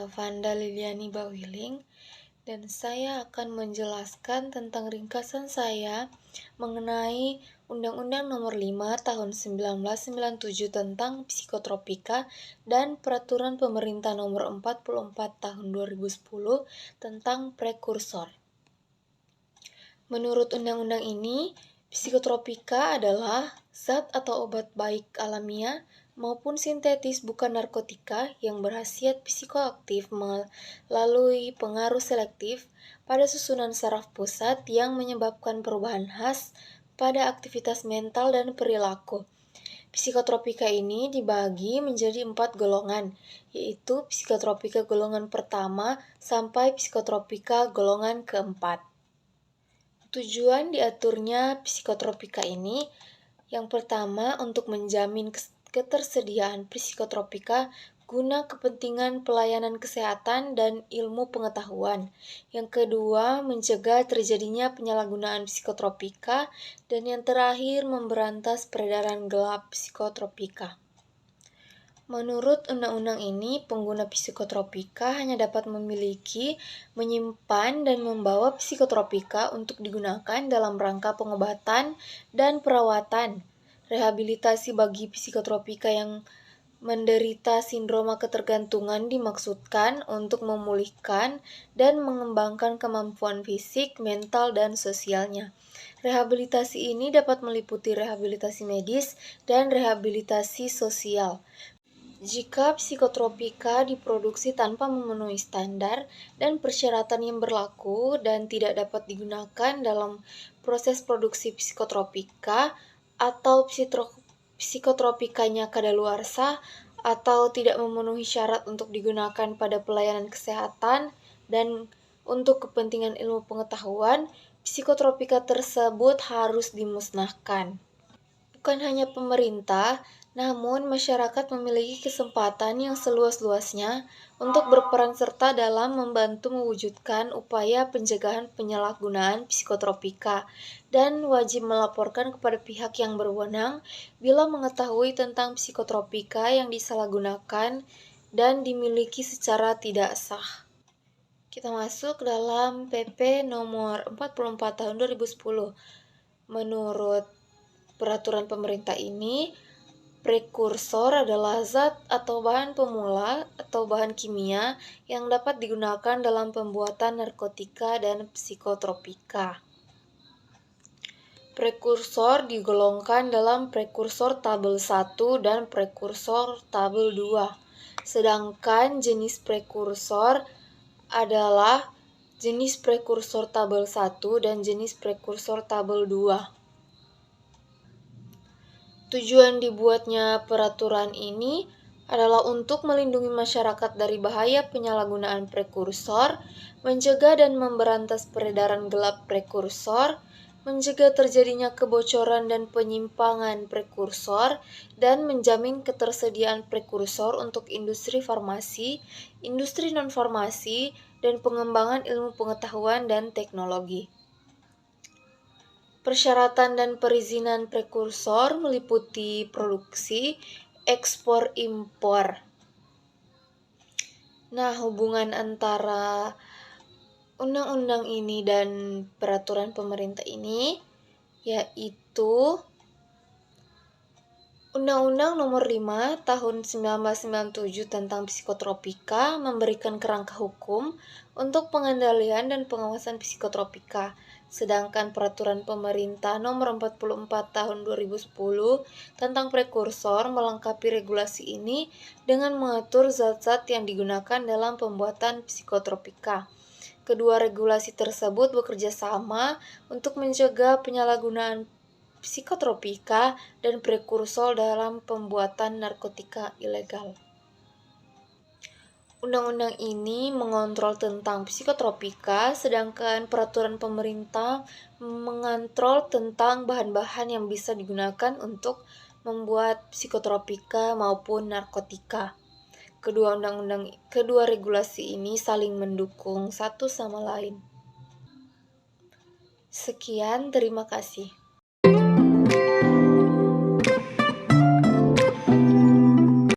Vanda Liliani Bawiling dan saya akan menjelaskan tentang ringkasan saya mengenai Undang-Undang Nomor 5 Tahun 1997 tentang Psikotropika dan Peraturan Pemerintah Nomor 44 Tahun 2010 tentang prekursor. Menurut undang-undang ini, psikotropika adalah zat atau obat baik alamiah maupun sintetis bukan narkotika yang berkhasiat psikoaktif melalui pengaruh selektif pada susunan saraf pusat yang menyebabkan perubahan khas pada aktivitas mental dan perilaku. Psikotropika ini dibagi menjadi 4 golongan, yaitu psikotropika golongan pertama sampai psikotropika golongan keempat. Tujuan diaturnya psikotropika ini, yang pertama untuk menjamin ketersediaan psikotropika guna kepentingan pelayanan kesehatan dan ilmu pengetahuan. Yang kedua, mencegah terjadinya penyalahgunaan psikotropika. Dan yang terakhir, memberantas peredaran gelap psikotropika. Menurut undang-undang ini, pengguna psikotropika hanya dapat memiliki, menyimpan, dan membawa psikotropika untuk digunakan dalam rangka pengobatan dan perawatan. Rehabilitasi bagi psikotropika yang menderita sindroma ketergantungan dimaksudkan untuk memulihkan dan mengembangkan kemampuan fisik, mental, dan sosialnya. Rehabilitasi ini dapat meliputi rehabilitasi medis dan rehabilitasi sosial. Jika psikotropika diproduksi tanpa memenuhi standar dan persyaratan yang berlaku dan tidak dapat digunakan dalam proses produksi psikotropika, atau psikotropikanya kadaluarsa, atau tidak memenuhi syarat untuk digunakan pada pelayanan kesehatan dan untuk kepentingan ilmu pengetahuan, psikotropika tersebut harus dimusnahkan. Bukan hanya pemerintah, namun masyarakat memiliki kesempatan yang seluas-luasnya untuk berperan serta dalam membantu mewujudkan upaya pencegahan penyalahgunaan psikotropika dan wajib melaporkan kepada pihak yang berwenang bila mengetahui tentang psikotropika yang disalahgunakan dan dimiliki secara tidak sah. Kita masuk dalam PP nomor 44 tahun 2010. Menurut peraturan pemerintah ini, prekursor adalah zat atau bahan pemula atau bahan kimia yang dapat digunakan dalam pembuatan narkotika dan psikotropika. Prekursor digolongkan dalam prekursor tabel 1 dan prekursor tabel 2. Sedangkan jenis prekursor adalah jenis prekursor tabel 1 dan jenis prekursor tabel 2. Tujuan dibuatnya peraturan ini adalah untuk melindungi masyarakat dari bahaya penyalahgunaan prekursor, mencegah dan memberantas peredaran gelap prekursor, mencegah terjadinya kebocoran dan penyimpangan prekursor, dan menjamin ketersediaan prekursor untuk industri farmasi, industri non-farmasi, dan pengembangan ilmu pengetahuan dan teknologi. Persyaratan dan perizinan prekursor meliputi produksi, ekspor, impor. Nah, hubungan antara undang-undang ini dan peraturan pemerintah ini yaitu Undang-Undang Nomor 5 Tahun 1997 tentang Psikotropika memberikan kerangka hukum untuk pengendalian dan pengawasan psikotropika. Sedangkan peraturan pemerintah Nomor 44 Tahun 2010 tentang prekursor melengkapi regulasi ini dengan mengatur zat-zat yang digunakan dalam pembuatan psikotropika. Kedua regulasi tersebut bekerja sama untuk mencegah penyalahgunaan psikotropika dan prekursor dalam pembuatan narkotika ilegal. Undang-undang ini mengontrol tentang psikotropika, sedangkan peraturan pemerintah mengontrol tentang bahan-bahan yang bisa digunakan untuk membuat psikotropika maupun narkotika. Kedua regulasi ini saling mendukung satu sama lain. Sekian, terima kasih.